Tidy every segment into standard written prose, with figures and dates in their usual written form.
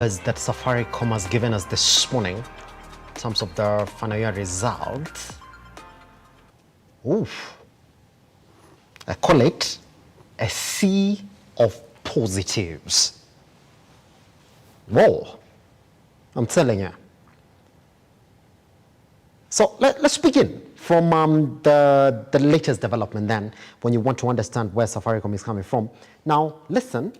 that Safaricom has given us this morning in terms of the final year result. Oof. I call it a sea of positives. Whoa. I'm telling you. So let's begin from the latest development then, when you want to understand where Safaricom is coming from. Now, listen.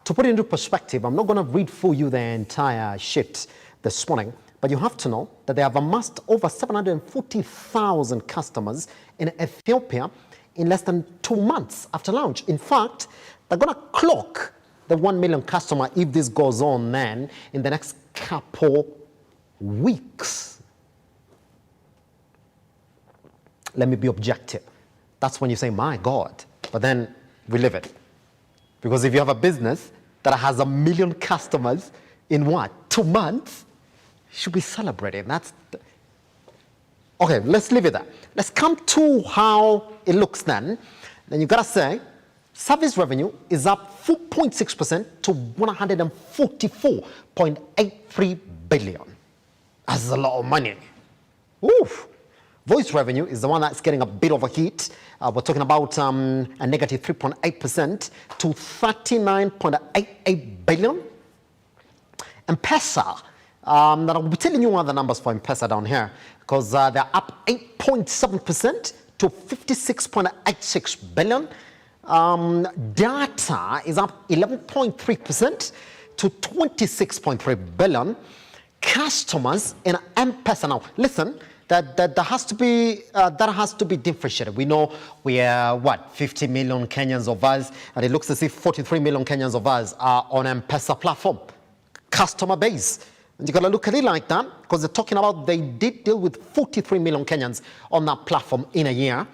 To put it into perspective, I'm not going to read for you the entire sheet this morning, but you have to know that they have amassed over 740,000 customers in Ethiopia in less than 2 months after launch. In fact, they're going to clock the 1 million customer if this goes on then in the next couple weeks. Let me be objective. That's when you say, my God, but then we live it. Because if you have a business that has 1 million customers in what, 2 months, you should be celebrating. Okay, let's leave it there. Let's come to how it looks then. Then you gotta say, service revenue is up 4.6% to 144.83 billion. That's a lot of money. Oof. Voice revenue is the one that's getting a bit of a hit. We're talking about a negative 3.8% to 39.88 billion. M-Pesa, that I'll be telling you other numbers for M-Pesa down here, because they're up 8.7% to 56.86 billion. Data is up 11.3% to 26.3 billion. Customers in M-Pesa now, listen, that has to be differentiated. We know we are 50 million Kenyans of us, and it looks as if 43 million Kenyans of us are on M-Pesa platform customer base. And you gotta look at it like that, because they're talking about they did deal with 43 million Kenyans on that platform in a year.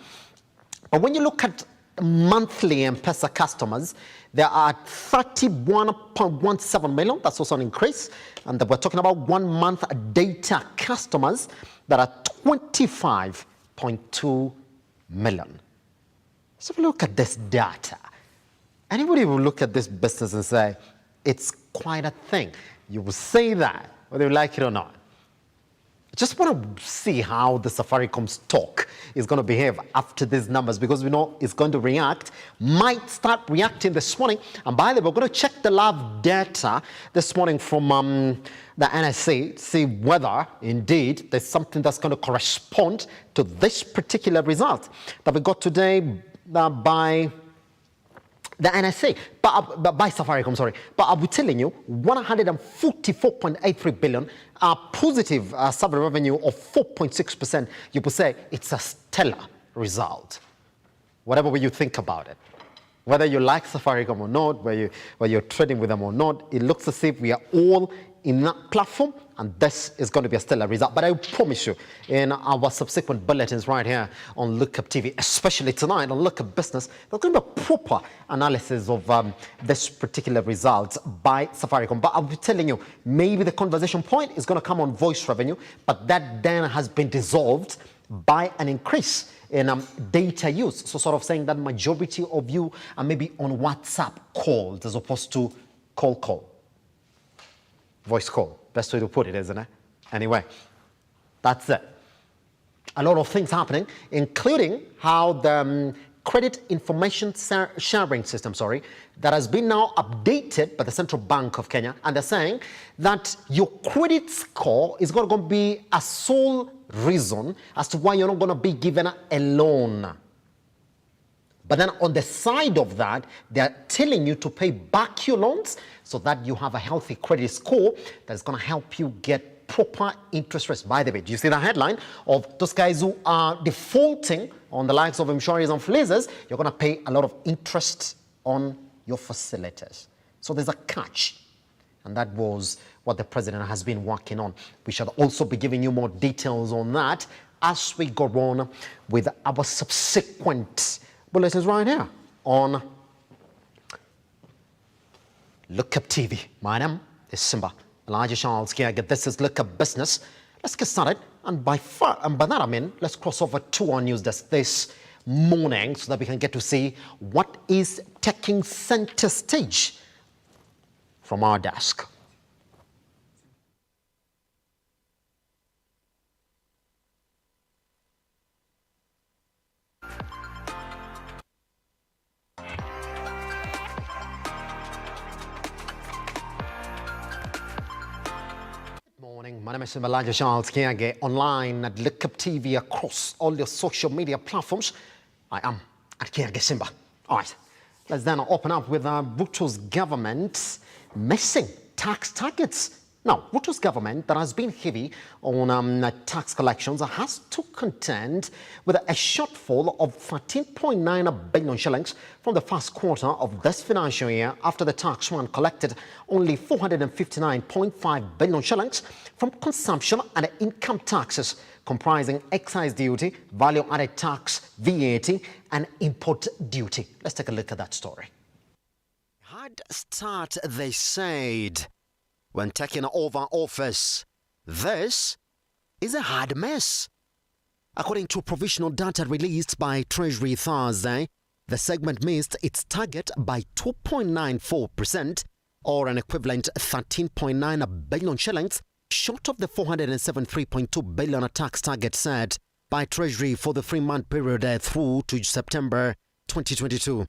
But when you look at monthly M-Pesa customers, there are 31.17 million. That's also an increase. And we're talking about 1 month data customers that are 25.2 million. So if you look at this data, anybody will look at this business and say, it's quite a thing. You will say that, whether you like it or not. I just want to see how the Safaricom stock is going to behave after these numbers, because we know it's going to react, might start reacting this morning. And by the way, we're going to check the live data this morning from the NSA, see whether indeed there's something that's going to correspond to this particular result that we got today by the NSA, by Safaricom, sorry. But I'll be telling you, 144.83 billion, positive service revenue of 4.6%. You could say it's a stellar result, whatever way you think about it. Whether you like Safaricom or not, whether you're trading with them or not, it looks as if we are all in that platform, and this is going to be a stellar result. But I promise you, in our subsequent bulletins right here on Lookuptv, especially tonight on Look at Business, there's going to be a proper analysis of this particular result by Safaricom. But I'll be telling you, maybe the conversation point is going to come on voice revenue, but that then has been dissolved by an increase in data use. So sort of saying that majority of you are maybe on WhatsApp calls as opposed to call. Voice call. Best way to put it, isn't it? Anyway, that's it. A lot of things happening, including how the credit information sharing system, that has been now updated by the Central Bank of Kenya. And they're saying that your credit score is going to be a sole reason as to why you're not going to be given a loan. But then on the side of that, they're telling you to pay back your loans so that you have a healthy credit score that's going to help you get proper interest rates. By the way, do you see the headline of those guys who are defaulting on the likes of insurance and fleezers? You're going to pay a lot of interest on your facilities. So there's a catch. And that was what the president has been working on. We shall also be giving you more details on that as we go on with our subsequent bulletins right here on Lookuptv. My name is Simba Kiage. This is Look at Business. Let's get started. And by that I mean, let's cross over to our news desk this morning so that we can get to see what is taking center stage from our desk. My name is Simba Kiage, online at Lookuptv across all your social media platforms. I am at Kiage Simba. All right, let's then open up with Ruto's government missing tax targets. Now, Ruto's government that has been heavy on tax collections has to contend with a shortfall of 13.9 billion shillings from the first quarter of this financial year after the tax man collected only 459.5 billion shillings from consumption and income taxes comprising excise duty, value-added tax, VAT and import duty. Let's take a look at that story. Hard start, they said. When taking over office, this is a hard mess. According to provisional data released by Treasury Thursday, the segment missed its target by 2.94%, or an equivalent 13.9 billion shillings, short of the 473.2 billion tax target set by Treasury for the 3-month period through to September 2022.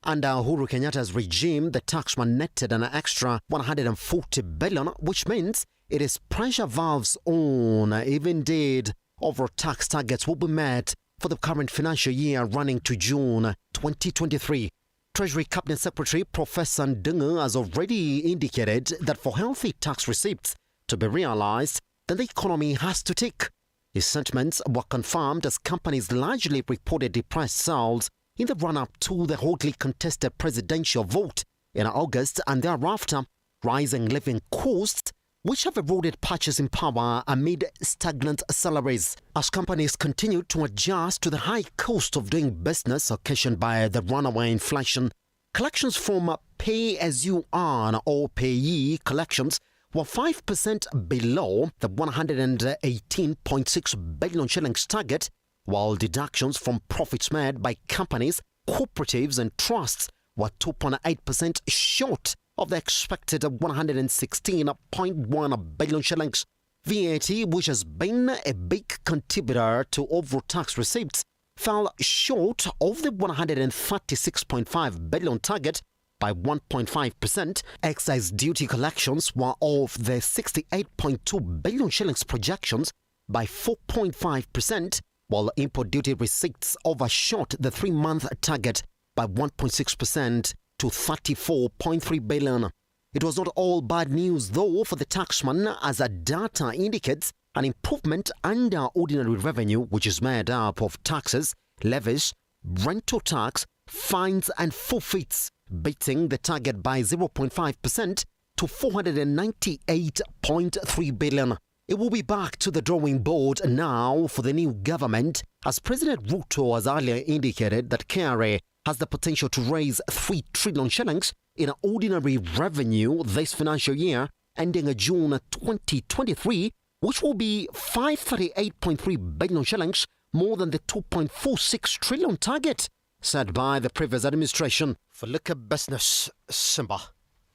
Under Uhuru Kenyatta's regime, the taxman netted an extra 140 billion, which means it is pressure valves on if indeed overall tax targets will be met for the current financial year running to June 2023. Treasury Cabinet Secretary Professor Ndungu has already indicated that for healthy tax receipts to be realized, then the economy has to tick. His sentiments were confirmed as companies largely reported depressed sales in the run-up to the hotly contested presidential vote in August, and thereafter rising living costs, which have eroded purchasing power amid stagnant salaries. As companies continue to adjust to the high cost of doing business occasioned by the runaway inflation, collections from pay-as-you-earn or payee collections were 5% below the 118.6 billion shillings target, while deductions from profits made by companies, cooperatives and trusts were 2.8% short of the expected 116.1 billion shillings. VAT, which has been a big contributor to overall tax receipts, fell short of the 136.5 billion target by 1.5%. Excise duty collections were off the 68.2 billion shillings projections by 4.5%, while import duty receipts overshot the 3-month target by 1.6% to 34.3 billion. It was not all bad news, though, for the taxman, as the data indicates an improvement under ordinary revenue, which is made up of taxes, levies, rental tax, fines and forfeits, beating the target by 0.5% to 498.3 billion. It will be back to the drawing board now for the new government, as President Ruto has earlier indicated that KRA has the potential to raise 3 trillion shillings in ordinary revenue this financial year ending June 2023, which will be 538.3 billion shillings, more than the 2.46 trillion target set by the previous administration. For Look at Business, Simba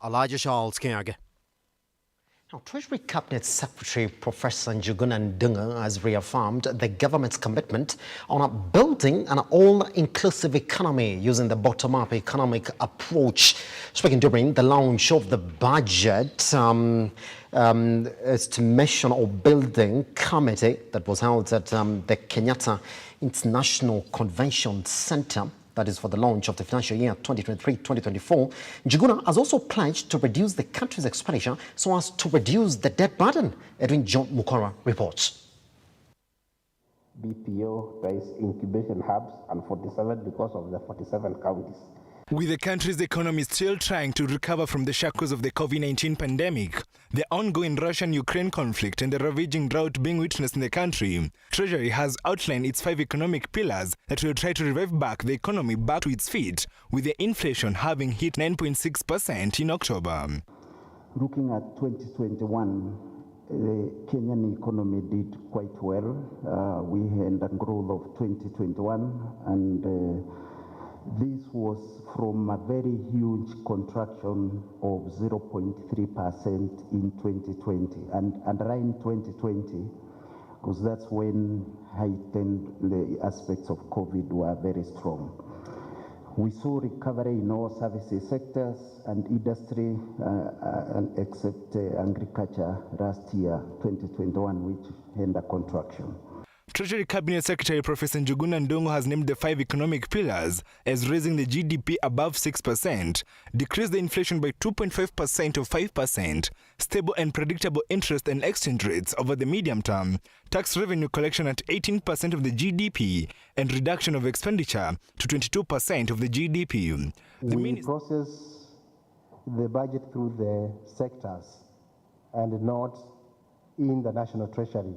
Kiage. Now, Treasury Cabinet Secretary Professor Ndungu has reaffirmed the government's commitment on building an all-inclusive economy using the bottom-up economic approach. Speaking during the launch of the budget estimation or building committee that was held at the Kenyatta International Convention Center, that is for the launch of the financial year 2023-2024, Njuguna has also pledged to reduce the country's expenditure so as to reduce the debt burden. Edwin John Mukora reports. BPO-based incubation hubs and 47 because of the 47 counties. With the country's economy still trying to recover from the shackles of the COVID-19 pandemic, the ongoing Russian-Ukraine conflict and the ravaging drought being witnessed in the country, Treasury has outlined its 5 economic pillars that will try to revive back the economy back to its feet, with the inflation having hit 9.6% in October. Looking at 2021, the Kenyan economy did quite well. We had a growth of 2021 and this was from a very huge contraction of 0.3% in 2020 and around 2020, because that's when heightened the aspects of COVID were very strong. We saw recovery in all services sectors and industry, except agriculture last year, 2021, which had a contraction. Treasury Cabinet Secretary Professor Njuguna Ndung'u has named the 5 economic pillars as raising the GDP above 6%, decrease the inflation by 2.5% to 5%, stable and predictable interest and exchange rates over the medium term, tax revenue collection at 18% of the GDP, and reduction of expenditure to 22% of the GDP. We process the budget through the sectors and not in the National Treasury.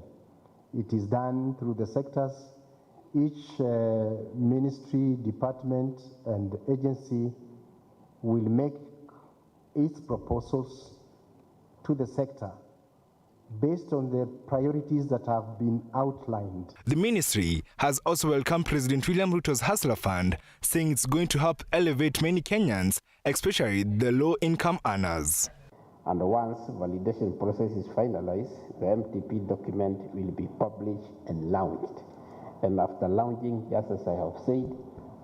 It is done through the sectors. Each ministry, department, and agency will make its proposals to the sector based on the priorities that have been outlined. The ministry has also welcomed President William Ruto's Hustler Fund, saying it's going to help elevate many Kenyans, especially the low-income earners. And once validation process is finalized, the MTP document will be published and launched. And after launching, just as I have said,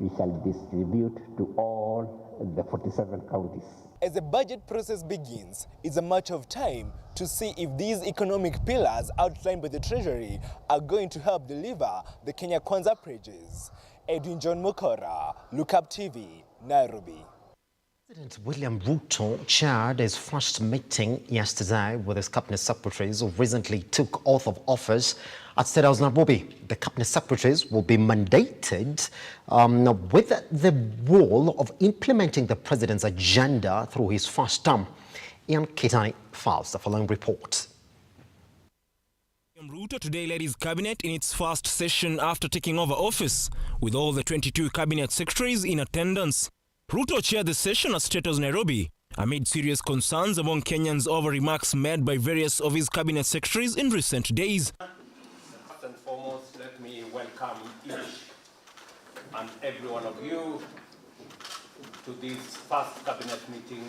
we shall distribute to all the 47 counties. As the budget process begins, it's a matter of time to see if these economic pillars outlined by the Treasury are going to help deliver the Kenya Kwanza pledges. Edwin John Mukora, Lookuptv, Nairobi. President William Ruto chaired his first meeting yesterday with his cabinet secretaries who recently took oath of office at State House, Nairobi. The cabinet secretaries will be mandated with the role of implementing the president's agenda through his first term. Ian Kitani files the following report. Ruto today led his cabinet in its first session after taking over office, with all the 22 cabinet secretaries in attendance. Ruto chaired the session at State House, Nairobi, amid serious concerns among Kenyans over remarks made by various of his cabinet secretaries in recent days. First and foremost, let me welcome each and every one of you to this first cabinet meeting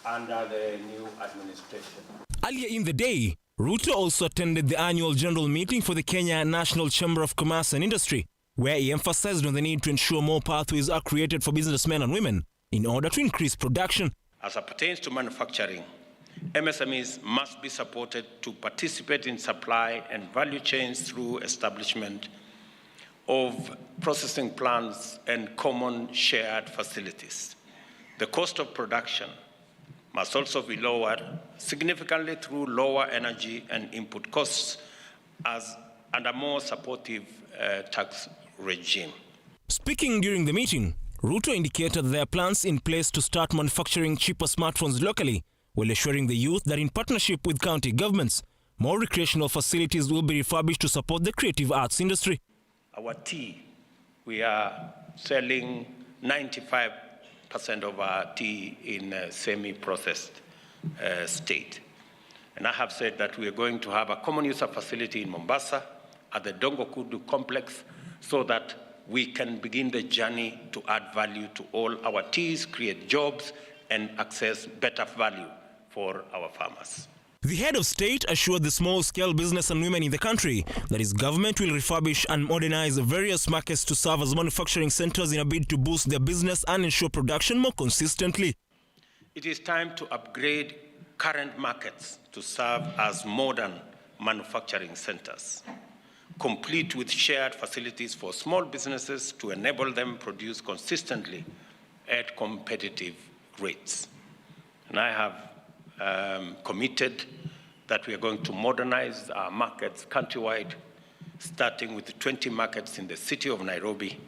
under the new administration. Earlier in the day, Ruto also attended the annual general meeting for the Kenya National Chamber of Commerce and Industry, where he emphasized on the need to ensure more pathways are created for businessmen and women in order to increase production. As it pertains to manufacturing, MSMEs must be supported to participate in supply and value chains through establishment of processing plants and common shared facilities. The cost of production must also be lowered significantly through lower energy and input costs and a more supportive tax regime. Speaking during the meeting, Ruto indicated there are plans in place to start manufacturing cheaper smartphones locally, while assuring the youth that in partnership with county governments, more recreational facilities will be refurbished to support the creative arts industry. Our tea, we are selling 95% of our tea in a semi-processed state. And I have said that we are going to have a common user facility in Mombasa at the Dongo Kudu complex so that we can begin the journey to add value to all our teas, create jobs, and access better value for our farmers. The head of state assured the small-scale business and women in the country that his government will refurbish and modernize various markets to serve as manufacturing centers in a bid to boost their business and ensure production more consistently. It is time to upgrade current markets to serve as modern manufacturing centers, complete with shared facilities for small businesses to enable them produce consistently at competitive rates. And I have committed that we are going to modernize our markets countrywide, starting with 20 markets in the city of Nairobi,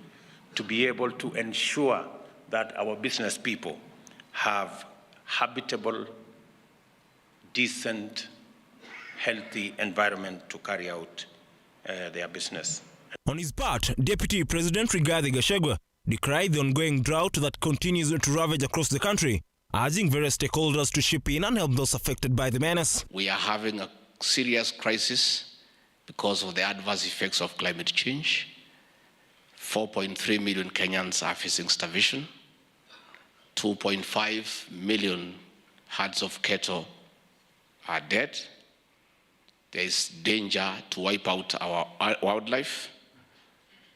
to be able to ensure that our business people have habitable, decent, healthy environment to carry out their business. On his part, Deputy President Rigathi Gachagua decried the ongoing drought that continues to ravage across the country, urging various stakeholders to chip in and help those affected by the menace. We are having a serious crisis because of the adverse effects of climate change. 4.3 million Kenyans are facing starvation. 2.5 million herds of cattle are dead. There is danger to wipe out our wildlife,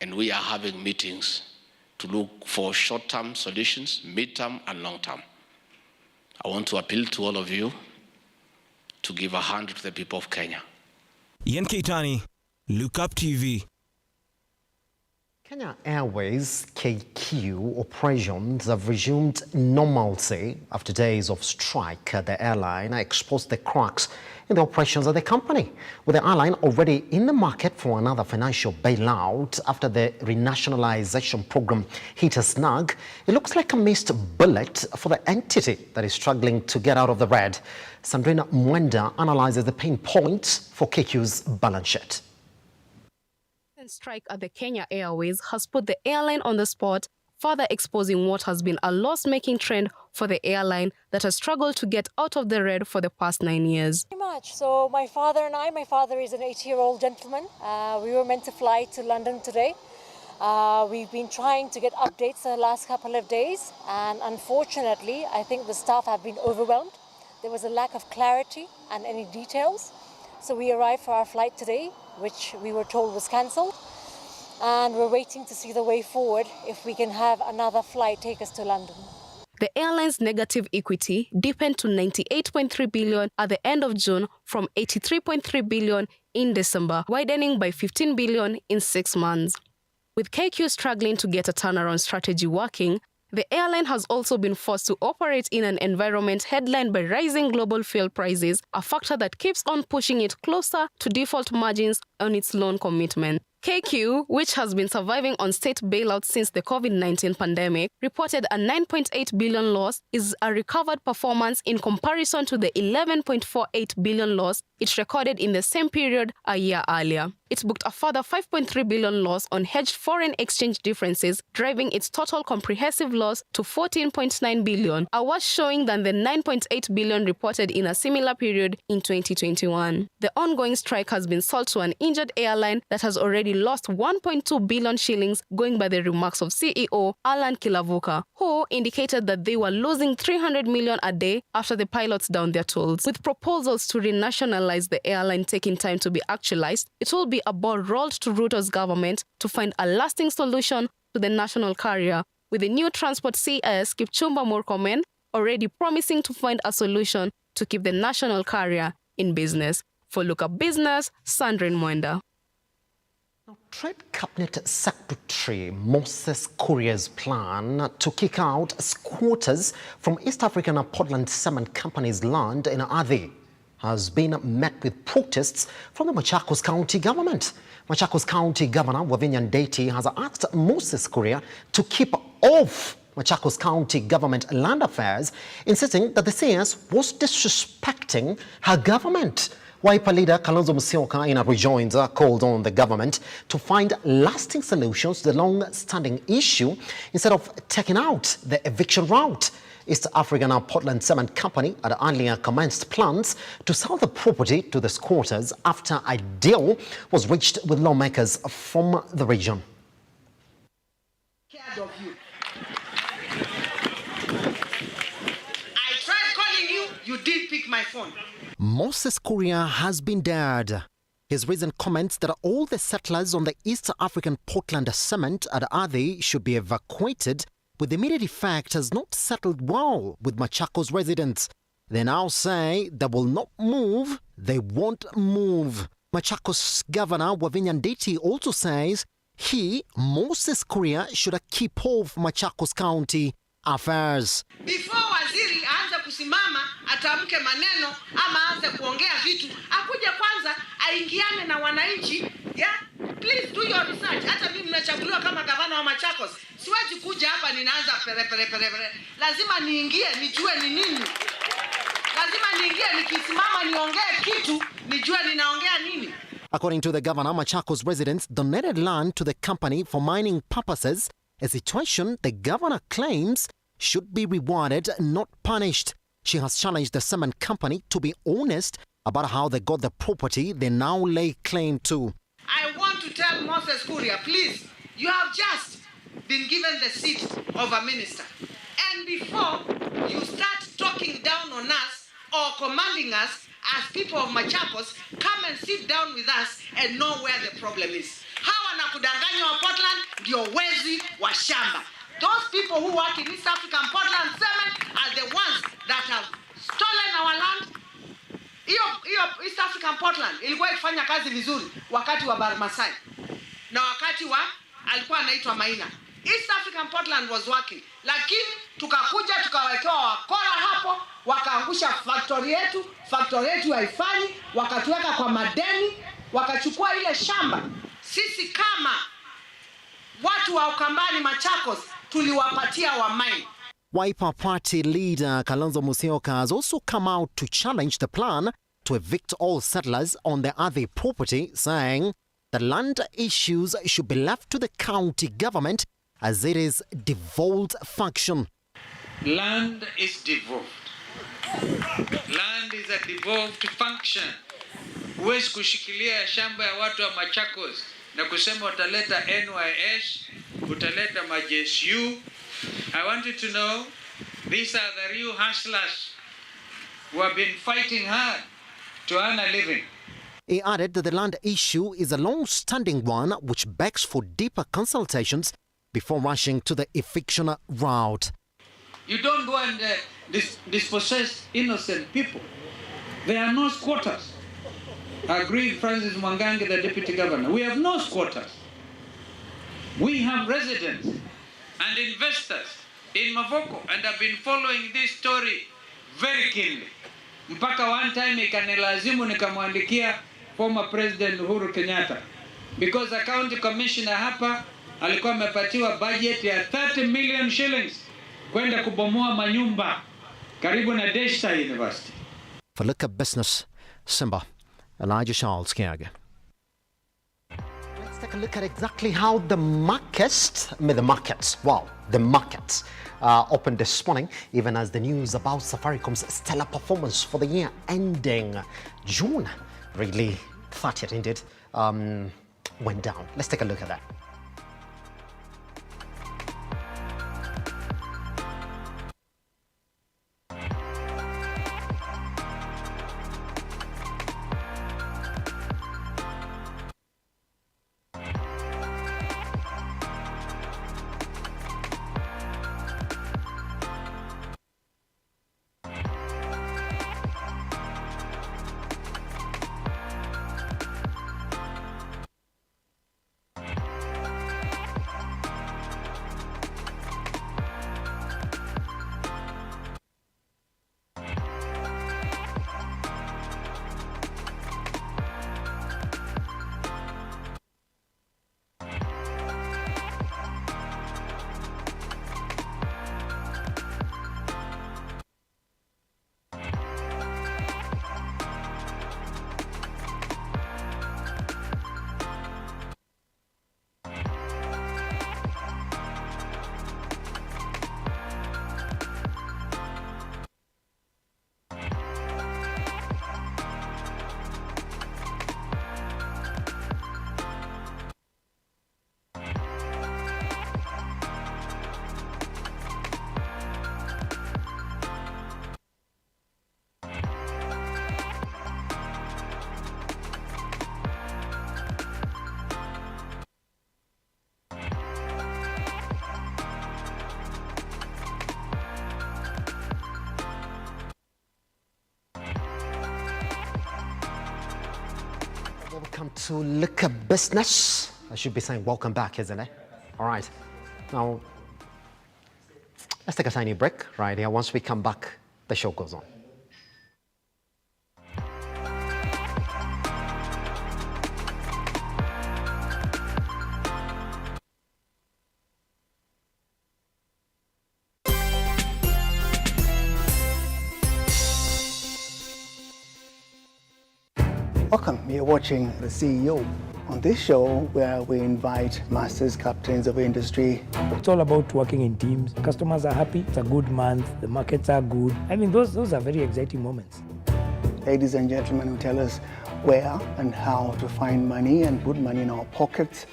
and we are having meetings to look for short-term solutions, mid-term and long-term. I want to appeal to all of you to give a hand to the people of Kenya. Ian Keitani, Lookuptv. Kenya Airways KQ operations have resumed normalcy after days of strike. The airline exposed the cracks in the operations of the company, with the airline already in the market for another financial bailout after the renationalization program hit a snag. It looks like a missed bullet for the entity that is struggling to get out of the red. Sandrina Mwenda analyzes the pain points for KQ's balance sheet. Strike at the Kenya Airways has put the airline on the spot, further exposing what has been a loss-making trend for the airline that has struggled to get out of the red for the past 9 years. Very much. So my father is an 80-year-old gentleman. We were meant to fly to London today. We've been trying to get updates the last couple of days, and unfortunately, I think the staff have been overwhelmed. There was a lack of clarity and any details. So we arrived for our flight today, which we were told was cancelled. And we're waiting to see the way forward if we can have another flight take us to London. The airline's negative equity deepened to 98.3 billion at the end of June from 83.3 billion in December, widening by 15 billion in 6 months. With KQ struggling to get a turnaround strategy working, the airline has also been forced to operate in an environment headlined by rising global fuel prices, a factor that keeps on pushing it closer to default margins on its loan commitment. KQ, which has been surviving on state bailouts since the COVID-19 pandemic, reported a 9.8 billion loss, is a recovered performance in comparison to the 11.48 billion loss it recorded in the same period a year earlier. It booked a further 5.3 billion loss on hedged foreign exchange differences, driving its total comprehensive loss to 14.9 billion, a worse showing than the 9.8 billion reported in a similar period in 2021. The ongoing strike has been sold to an injured airline that has already lost 1.2 billion shillings, going by the remarks of CEO Alan Kilavuka, who indicated that they were losing 300 million a day after the pilots downed their tools. With proposals to renationalize the airline taking time to be actualized, it will be a ball rolled to Ruto's government to find a lasting solution to the national carrier, with the new transport CS Kipchumba Murkomen already promising to find a solution to keep the national carrier in business. For Look Up Business, Sandrine Mwenda. Now, Trade Cabinet Secretary Moses Kuria's plan to kick out squatters from East African Portland Cement Company's land in Athi has been met with protests from the Machakos County government. Machakos County Governor Wavinya Ndeti has asked Moses Kuria to keep off Machakos County government land affairs, insisting that the CS was disrespecting her government. Wiper leader Kalonzo Musyoka in a rejoinder called on the government to find lasting solutions to the long-standing issue instead of taking out the eviction route. East African Portland Cement Company had earlier commenced plans to sell the property to the squatters after a deal was reached with lawmakers from the region. Cared of you. I tried calling you, you did pick my phone. Moses Kuria has been dared. His recent comments that all the settlers on the East African Portland Cement at Athi should be evacuated with immediate effect has not settled well with Machakos residents. They now say they will not move, they won't move. Machakos Governor Wavinya Ndeti also says he, Moses Kuria, should keep off Machakos County affairs. Before waziri aanze kusimama atamke maneno ama aanze kuongea vitu, akuje kwanza aingiane na wananchi. Yeah, please do your research. Hata mimi nimechaguliwa kama gavana wa Machakos. Siwezi kuja hapa ninaanza pere. Lazima niingie nijue ni nini. Lazima niingie nikisimama niongee kitu nijue ninaongea nini. According to the governor, Machakos residents donated land to the company for mining purposes, a situation the governor claims should be rewarded, not punished. She has challenged the cement company to be honest about how they got the property they now lay claim to. I want to tell Moses Kuria, please, you have just been given the seat of a minister. And before you start talking down on us or commanding us as people of Machakos, come and sit down with us and know where the problem is. How na kudanganywa wa Portland ndio wezi wa shamba. Those people who work in East African Portland Cement are the ones that have stolen our land. Hiyo East African Portland ilikuwa ikifanya kazi vizuri wakati wa Barmasai na wakati wa alikuwa anaitwa Maina. East African Portland was working, lakini tukakuja tukawekewa wakora hapo, wakaangusha factory yetu haifanyi, wakatuweka kwa madeni, wakachukua ile shamba. Sisi kama watu wa Ukambani Machakos tuliwapatia wa mine. Wiper Party leader Kalonzo Musyoka has also come out to challenge the plan to evict all settlers on the Athi property, saying the land issues should be left to the county government as it is devolved function. Land is devolved. Land is a devolved function. Huwezi kushikilia shamba ya watu wa Machakos na kusema utaleta NYS, utaleta maJSU. I want you to know, these are the real hustlers who have been fighting hard to earn a living. He added that the land issue is a long-standing one which begs for deeper consultations before rushing to the eviction route. You don't go and dispossess innocent people. There are no squatters. I agree with Francis Mwangangi, the Deputy Governor. We have no squatters. We have residents and investors in Mavoko, and I've been following this story very keenly. Mpaka one time ikanilazimu nikamwandikia former President Uhuru Kenyatta, because a county commissioner hapa alikuwa amepatiwa budget ya 30 million shillings kwenda kubomoa manyumba karibu na Deshta University. For Look at Business, Simba Kiage. Let's take a look at exactly how the markets opened this morning, even as the news about Safaricom's stellar performance for the year ending June, really 30th indeed, went down. Let's take a look at that. Welcome to Look at Business. I should be saying welcome back, isn't it? All right. Now, let's take a tiny break right here. Once we come back, the show goes on. Welcome, you're watching The CEO. On this show, where we invite masters, captains of industry. It's all about working in teams. Customers are happy, it's a good month, the markets are good. I mean, those are very exciting moments. Ladies and gentlemen who tell us where and how to find money and put money in our pockets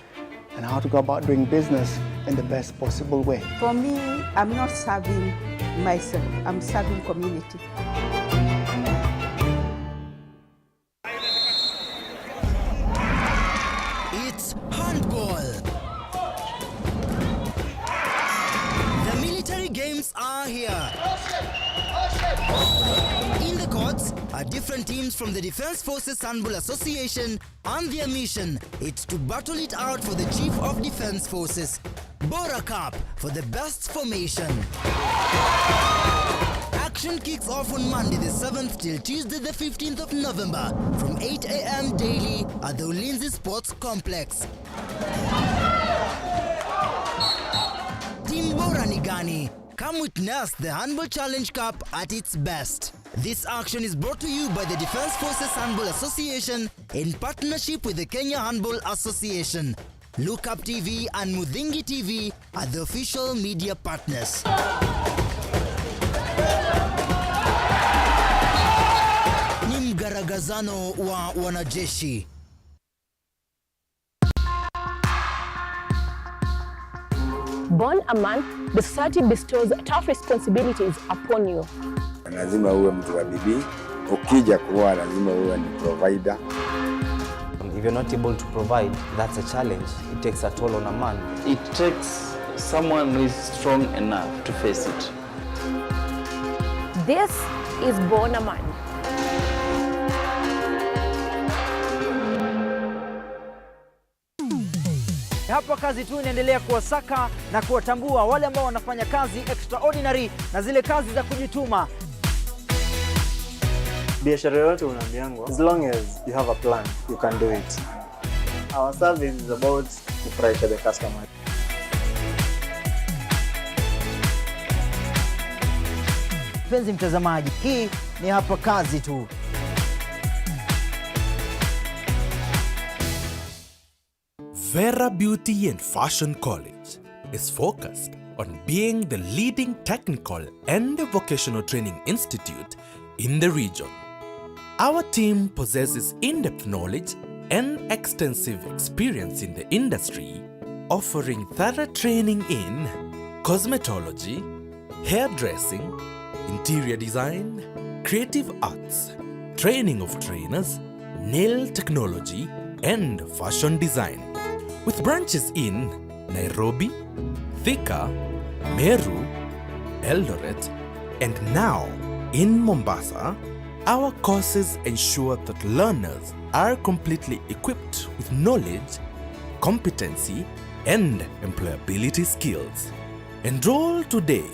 and how to go about doing business in the best possible way. For me, I'm not serving myself, I'm serving community. It's handball. are different teams from the Defence Forces Handball Association, and their mission is to battle it out for the Chief of Defence Forces. Bora Cup for the best formation. Action kicks off on Monday the 7th till Tuesday the 15th of November from 8 a.m. daily at the Ulinzi Sports Complex. Team Bora Nigani, come witness the Handball Challenge Cup at its best. This action is brought to you by the Defence Forces Handball Association in partnership with the Kenya Handball Association. Lookuptv and Mudhingi TV are the official media partners. Ni mgaragazano wa wanajeshi. Born a man, the society bestows tough responsibilities upon you. Lazima uwe mtu wa bidii, ukija kuwa lazima uwe ni provider. If you're not able to provide, that's a challenge. It takes a toll on a man. It takes someone who is strong enough to face it. This is Born a Man. Hapa kazi tu inaendelea kuwasaka na kuwatambua wale ambao wanafanya kazi extraordinary na zile kazi za kujituma. Biashara yote unaambiangwa, as long as you have a plan, you can do it. Our service is about kufurahisha the customer. Mpenzi mtazamaji, hii ni Hapa Kazi Tu. Vera Beauty and Fashion College is focused on being the leading technical and vocational training institute in the region. Our team possesses in-depth knowledge and extensive experience in the industry, offering thorough training in cosmetology, hairdressing, interior design, creative arts, training of trainers, nail technology, and fashion design. With branches in Nairobi, Thika, Meru, Eldoret, and now in Mombasa, our courses ensure that learners are completely equipped with knowledge, competency, and employability skills. Enroll today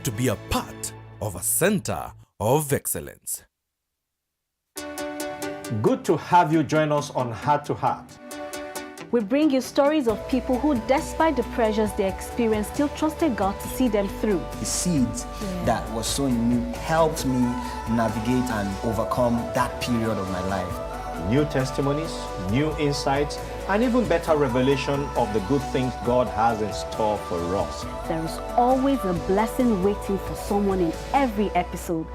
to be a part of a center of excellence. Good to have you join us on Heart to Heart. We bring you stories of people who, despite the pressures they experienced, still trusted God to see them through. The seeds that was sown in me helped me navigate and overcome that period of my life. New testimonies, new insights, and even better revelation of the good things God has in store for us. There is always a blessing waiting for someone in every episode.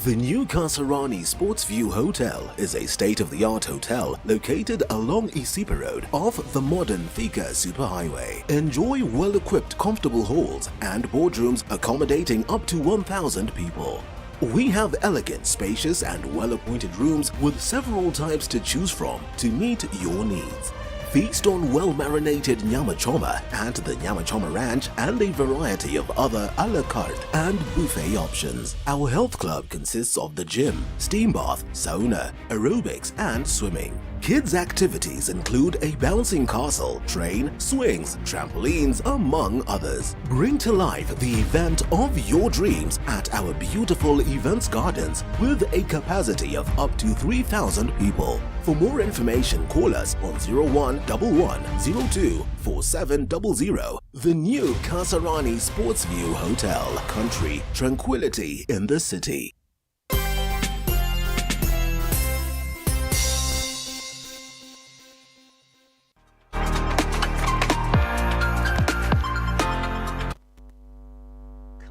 The new Kasarani Sportsview Hotel is a state-of-the-art hotel located along Isipa Road off the modern Thika Superhighway. Enjoy well-equipped comfortable halls and boardrooms accommodating up to 1,000 people. We have elegant, spacious and well-appointed rooms with several types to choose from to meet your needs. Feast on well-marinated nyama choma at the Nyama Choma Ranch and a variety of other a la carte and buffet options. Our health club consists of the gym, steam bath, sauna, aerobics and swimming. Kids' activities include a bouncing castle, train, swings, trampolines, among others. Bring to life the event of your dreams at our beautiful events gardens with a capacity of up to 3,000 people. For more information, call us on 0111 024700. The new Kasarani Sportsview Hotel. Country tranquility in the city.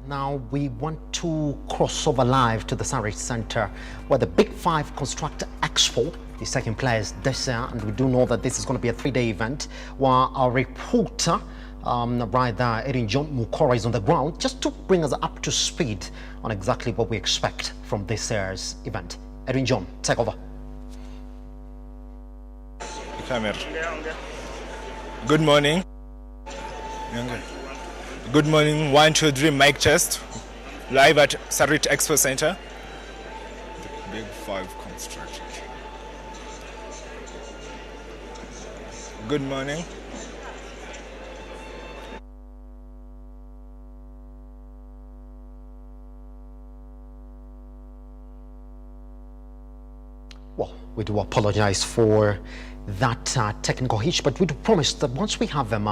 Now we want to cross over live to the Sarit Center where the Big Five Constructor Expo is taking place this year, and we do know that this is going to be a 3-day event while our reporter right there, Erin John Mukora, is on the ground just to bring us up to speed on exactly what we expect from this year's event. Erin John, take over. Good morning. Good morning, 1, 2, 3, mic test, live at Sarit Expo Center. Big 5 construction. Good morning. Well, we do apologize for that technical hitch, but we do promise that once we have them,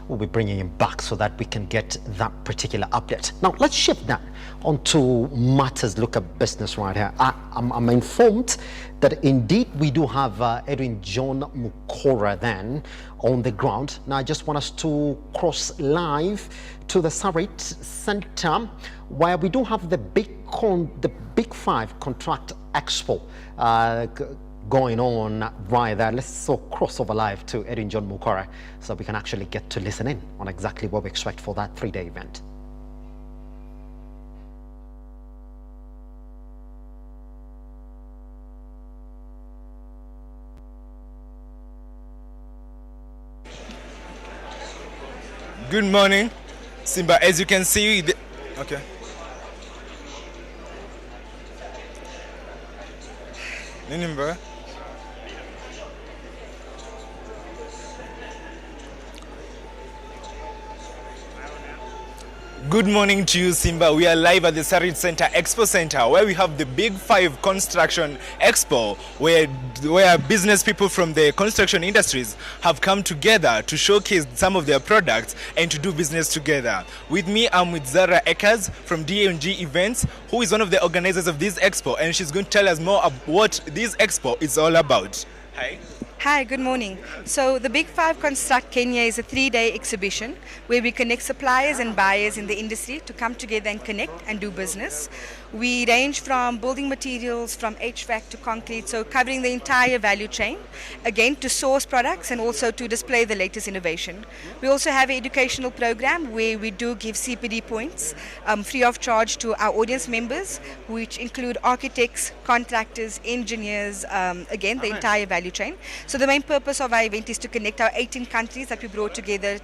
we'll be bringing him back so that we can get that particular update. Now, let's shift that onto matters look at business right here. I'm informed that indeed we do have Edwin John Mukora then on the ground. Now, I just want us to cross live to the Sarit Center, where we do have the Big 5 Contract Expo going on right there. Let's so cross over live to Edwin John Mukora so we can actually get to listen in on exactly what we expect for that 3-day event. Good morning, Simba. As you can see, okay. Ninimba. Good morning to you, Simba. We are live at the Sarit Center Expo Center, where we have the Big 5 Construction Expo, where business people from the construction industries have come together to showcase some of their products and to do business together. With me, I'm with Zara Eckers from D&G Events, who is one of the organizers of this expo, and she's going to tell us more about what this expo is all about. Hi. Hi, good morning. So the Big 5 Construct Kenya is a 3-day exhibition where we connect suppliers and buyers in the industry to come together and connect and do business. We range from building materials, from HVAC to concrete, so covering the entire value chain, again to source products and also to display the latest innovation. We also have an educational program where we do give CPD points free of charge to our audience members, which include architects, contractors, engineers, again the entire value chain. So the main purpose of our event is to connect our 18 countries that we brought together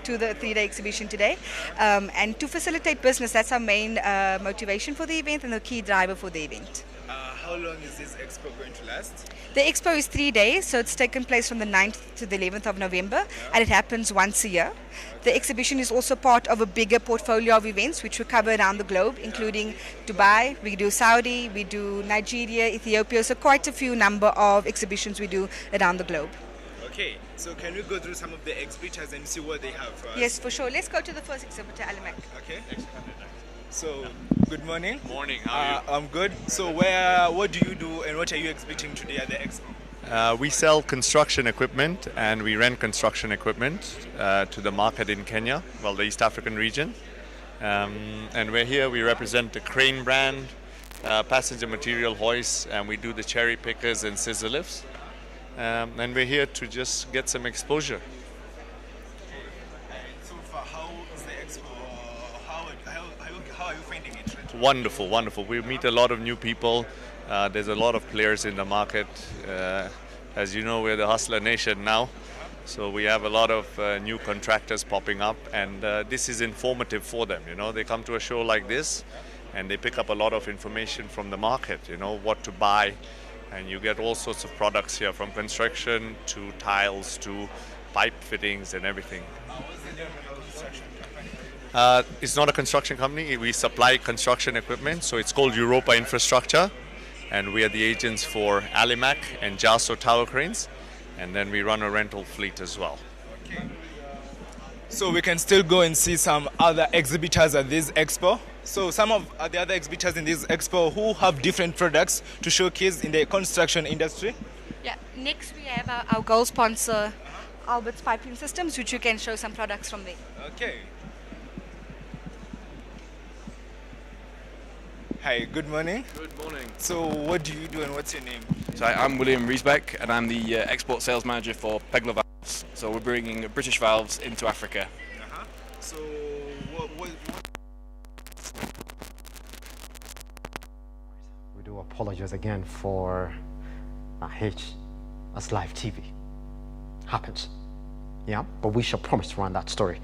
to the 3-day exhibition today, and to facilitate business. That's our main motivation for the event and the key driver for the event. How long is this expo going to last? The expo is 3 days, so it's taken place from the 9th to the 11th of November, and it happens once a year. The exhibition is also part of a bigger portfolio of events which we cover around the globe, including Dubai, we do Saudi, we do Nigeria, Ethiopia, so quite a few number of exhibitions we do around the globe. Okay, so can we go through some of the exhibitors and see what they have for us? Yes, for sure. Let's go to the first exhibitor, Alimak. Okay. So, good morning. Morning, how are you? I'm good. So, what do you do and what are you exhibiting today at the expo? We sell construction equipment and we rent construction equipment to the market in Kenya, well, the East African region. And we're here, we represent the Crane brand, passenger material hoists, and we do the cherry pickers and scissor lifts. And we're here to just get some exposure. So far, how is the expo? How are you finding it? Wonderful, wonderful. We meet a lot of new people. There's a lot of players in the market. As you know, we're the hustler nation now. So we have a lot of new contractors popping up, and this is informative for them. You know, they come to a show like this and they pick up a lot of information from the market, you know, what to buy. And you get all sorts of products here, from construction to tiles to pipe fittings and everything. It's not a construction company. We supply construction equipment, so it's called Europa Infrastructure. And we are the agents for Alimak and Jaso tower cranes. And then we run a rental fleet as well. Okay. So we can still go and see some other exhibitors at this expo. So some of the other exhibitors in this expo who have different products to showcase in the construction industry. Yeah, next we have our gold sponsor, Albert's Piping Systems, which you can show some products from there. Okay. Hi, good morning. Good morning. So what do you do and what's your name? So I'm William Riesbeck and I'm the export sales manager for Pegler Valves. So we're bringing British valves into Africa. So what We do apologize again for H as live TV. Happens. Yeah, but we shall promise to run that story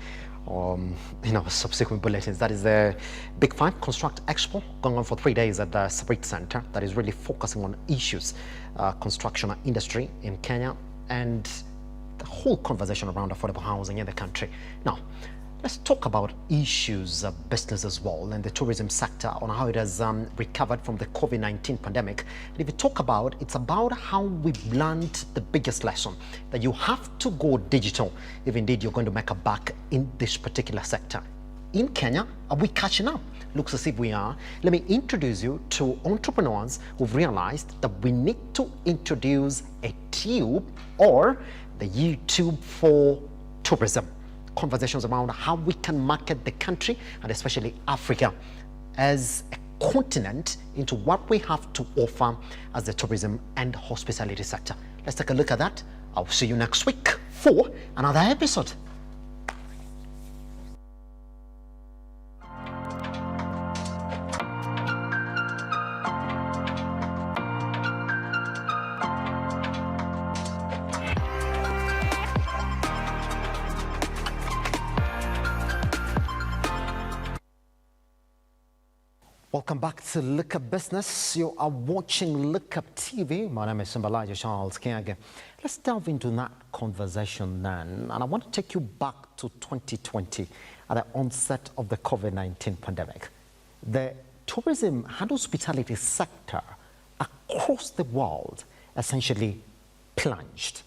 in our subsequent bulletins. That is the Big Five Construct Expo going on for 3 days at the Sabrit Center. That is really focusing on issues, construction industry in Kenya and the whole conversation around affordable housing in the country. Now, let's talk about issues of business as well and the tourism sector on how it has recovered from the COVID-19 pandemic. And if you talk about, it's about how we've learned the biggest lesson, that you have to go digital if indeed you're going to make a buck in this particular sector. In Kenya, are we catching up? Looks as if we are. Let me introduce you to entrepreneurs who've realized that we need to introduce a tube or the YouTube for tourism. Conversations around how we can market the country and especially Africa as a continent into what we have to offer as the tourism and hospitality sector. Let's take a look at that. I'll see you next week for another episode. Welcome back to Look Up Business. You are watching Lookuptv. My name is Simba Kiage. Let's delve into that conversation then. And I want to take you back to 2020 at the onset of the COVID-19 pandemic. The tourism and hospitality sector across the world essentially plunged.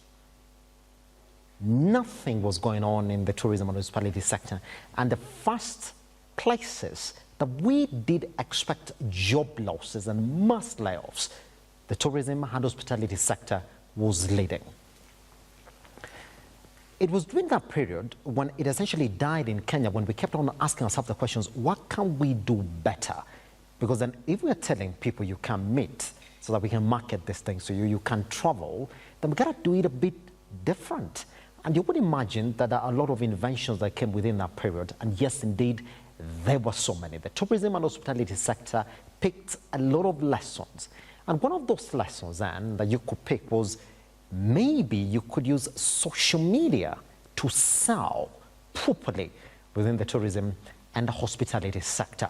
Nothing was going on in the tourism and hospitality sector. And the first places that we did expect job losses and mass layoffs, the tourism and hospitality sector was leading. It was during that period when it essentially died in Kenya, when we kept on asking ourselves the questions, what can we do better? Because then if we're telling people you can meet so that we can market this thing so you can travel, then we gotta do it a bit different. And you would imagine that there are a lot of inventions that came within that period. And yes, indeed, there were so many. The tourism and hospitality sector picked a lot of lessons. And one of those lessons then that you could pick was maybe you could use social media to sell properly within the tourism and the hospitality sector.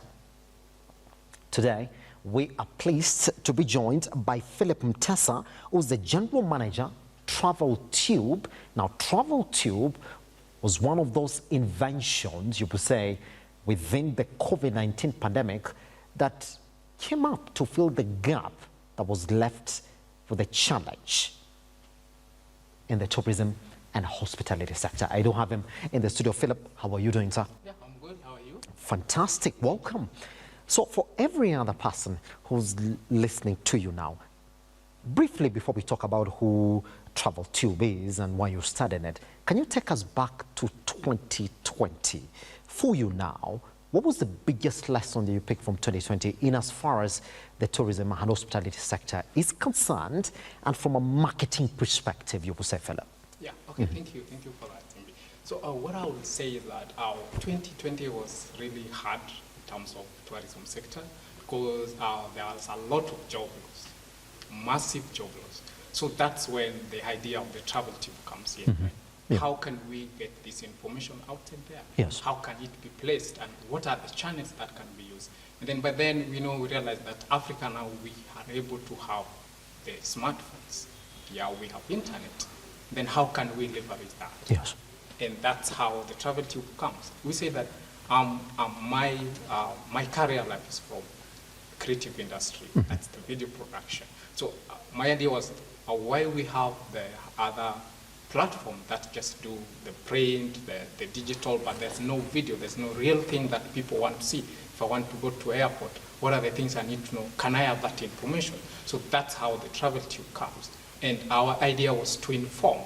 Today, we are pleased to be joined by Philip Mtesa, who's the General Manager, TravelTube. Now, TravelTube was one of those inventions, you could say, within the COVID-19 pandemic that came up to fill the gap that was left for the challenge in the tourism and hospitality sector. I do have him in the studio. Philip, how are you doing, sir? Yeah, I'm good. How are you? Fantastic. Welcome. So for every other person who's listening to you now, briefly before we talk about who TravelTube is and why you started it, can you take us back to 2020? For you now, what was the biggest lesson that you picked from 2020 in as far as the tourism and hospitality sector is concerned, and from a marketing perspective, you would say, Philip? Yeah, okay, thank you for that. So what I would say is that 2020 was really hard in terms of tourism sector because there was a lot of job loss, massive job loss. So that's when the idea of the TravelTube comes in. Right? Yeah. How can we get this information out there? Yes. How can it be placed, and what are the channels that can be used? And then, but then we realize that Africa now, we are able to have the smartphones. Yeah, we have internet. Then how can we leverage that? Yes. And that's how the TravelTube comes. We say that my career life is from creative industry. That's the video production. So my idea was why we have the other platform that just do the print, the digital, but there's no video, there's no real thing that people want to see. If I want to go to airport, what are the things I need to know? Can I have that information? So that's how the TravelTube comes. And our idea was to inform.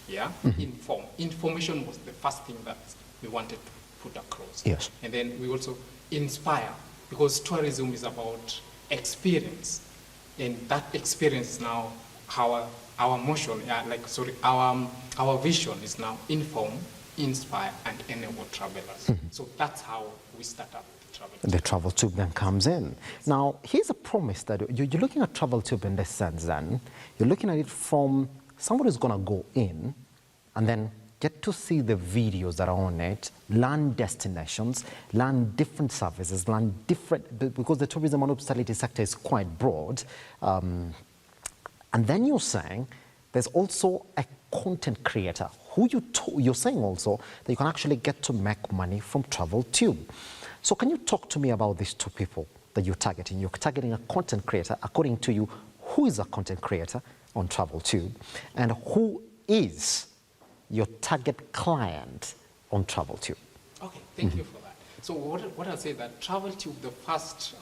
Yeah, inform. Information was the first thing that we wanted to put across. Yes. And then we also inspire, because tourism is about experience. And that experience is now our motion, our vision is now inform, inspire, and enable travelers. So that's how we start up the TravelTube then comes in. Now, here's a promise that you're looking at TravelTube in this sense then. You're looking at it from somebody who's going to go in and then get to see the videos that are on it, learn destinations, learn different services, learn different, because the tourism and hospitality sector is quite broad. And then you're saying there's also a content creator who you're saying also that you can actually get to make money from TravelTube. So can you talk to me about these two people that you're targeting? You're targeting a content creator. According to you, who is a content creator on TravelTube, and who is your target client on TravelTube? Okay, thank you for that. So what I say that TravelTube, the first,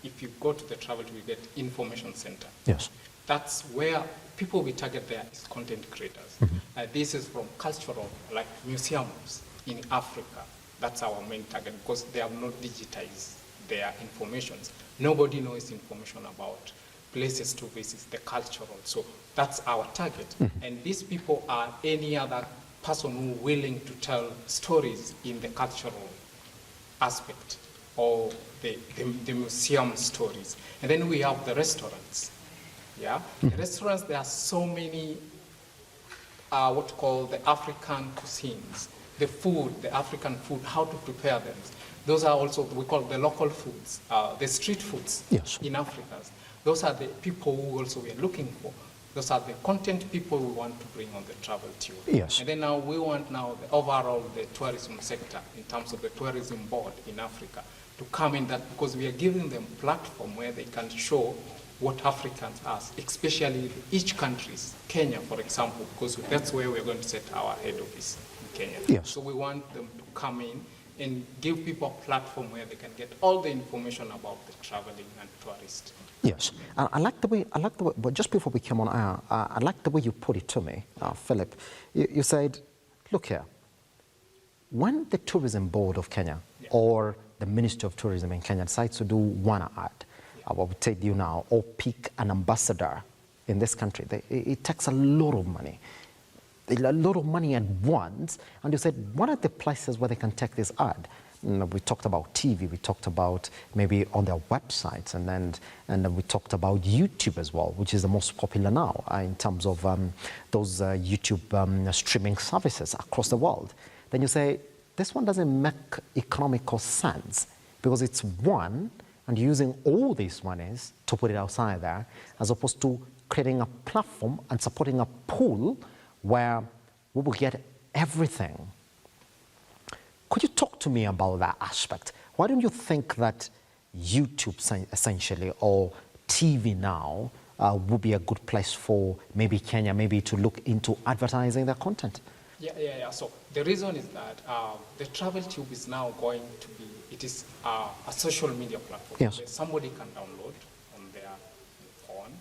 if you go to the TravelTube, you get information center. Yes. That's where people we target there is content creators. This is from cultural, like museums in Africa. That's our main target because they have not digitized their informations. Nobody knows information about places to visit, the cultural. So that's our target. And these people are any other person who willing to tell stories in the cultural aspect or the museum stories. And then we have the restaurants. Yeah, the restaurants, there are so many what call the African cuisines, the food, the African food, how to prepare them. Those are also, we call the local foods, the street foods in Africa. Those are the people who also we are looking for. Those are the content people we want to bring on the TravelTube. Yes. And then now we want the overall the tourism sector in terms of the tourism board in Africa to come in that because we are giving them platform where they can show what Africans are, especially each country's, Kenya, for example, because that's where we're going to set our head office in Kenya. Yes. So we want them to come in and give people a platform where they can get all the information about the traveling and tourist. Yes, I like the way, but just before we came on air, I like the way you put it to me, Philip. You said, look here, when the Tourism Board of Kenya or the Ministry of Tourism in Kenya decides to do one ad, I will tell you now, or pick an ambassador in this country, it takes a lot of money. A lot of money at once, and you said, what are the places where they can take this ad? We talked about TV, we talked about maybe on their websites, and then we talked about YouTube as well, which is the most popular now in terms of those YouTube streaming services across the world. Then you say, this one doesn't make economical sense because it's one, and using all these monies to put it outside there, as opposed to creating a platform and supporting a pool where we will get everything. Could you talk to me about that aspect? Why don't you think that YouTube essentially or TV now would be a good place for maybe Kenya maybe to look into advertising their content? Yeah. So the reason is that the TravelTube is now going to be, it is a social media platform. Yes. Where somebody can download on their phone,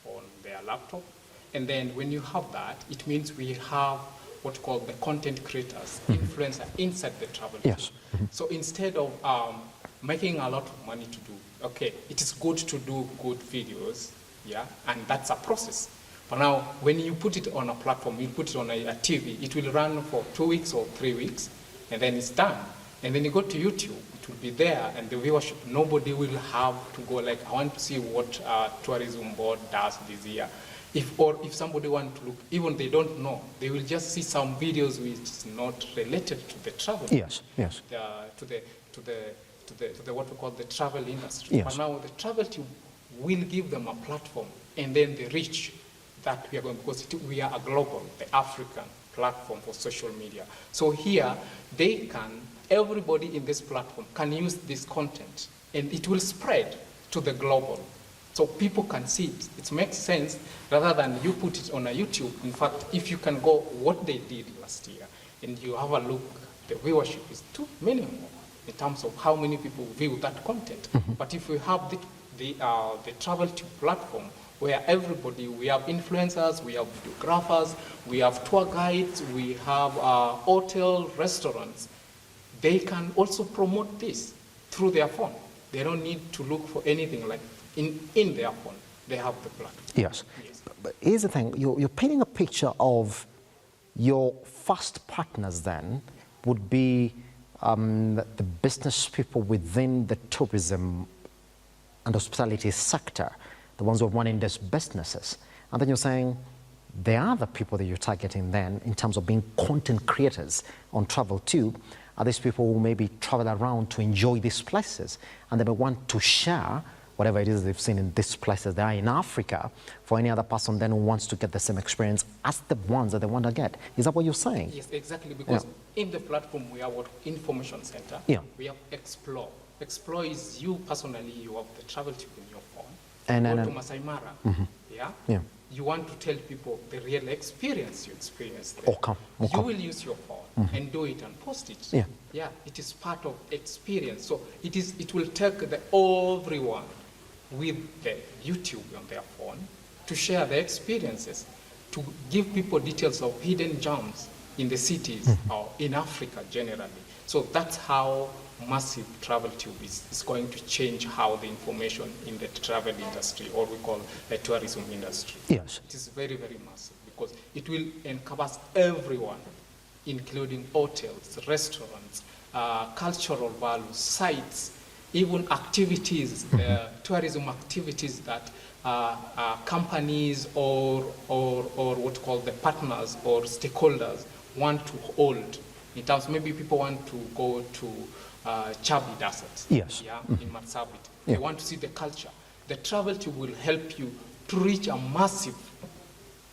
on their laptop. And then when you have that, it means we have what's called the content creators, influencer inside the TravelTube. Yes. So instead of making a lot of money to do, okay, it is good to do good videos, yeah, and that's a process. But now, when you put it on a platform, you put it on a TV, it will run for 2 weeks or 3 weeks, and then it's done. And then you go to YouTube, it will be there, and the viewership, nobody will have to go like, I want to see what tourism board does this year. If somebody wants to look, even they don't know, they will just see some videos which is not related to the travel. Yes. To the what we call the travel industry. Yes. But now the TravelTube will give them a platform, and then the reach that we are going, because we are a global, the African platform for social media. So here, everybody in this platform can use this content, and it will spread to the global. So people can see it. It makes sense rather than you put it on a YouTube. In fact, if you can go what they did last year and you have a look, the viewership is too minimal in terms of how many people view that content. But if we have the TravelTube platform where everybody, we have influencers, we have videographers, we have tour guides, we have hotel, restaurants, they can also promote this through their phone. They don't need to look for anything like in their phone. They have the platform. Yes. But here's the thing, you're painting a picture of your first partners then would be the business people within the tourism and hospitality sector, the ones who are running these businesses. And then you're saying the other people that you're targeting then in terms of being content creators on TravelTube are these people who maybe travel around to enjoy these places and they may want to share whatever it is they've seen in these places they are in Africa for any other person then who wants to get the same experience as the ones that they want to get. Is that what you're saying? Yes, exactly, because in the platform we have what information center. We have Explore. Explore is you personally, you have the TravelTube in your phone. And go to Masai Mara, you want to tell people the real experience you experienced there. You will use your phone and do it and post it. It is part of experience. So it will take everyone with the YouTube on their phone to share their experiences, to give people details of hidden gems in the cities or in Africa generally. So that's how massive TravelTube is going to change how the information in the travel industry, or we call the tourism industry. Yes. It is very, very massive because it will encompass everyone, including hotels, restaurants, cultural values, sites, even activities, tourism activities that companies or what you call the partners or stakeholders want to hold. In terms, maybe people want to go to Chabi Desert, in Marsabit. They want to see the culture. The TravelTube will help you to reach a massive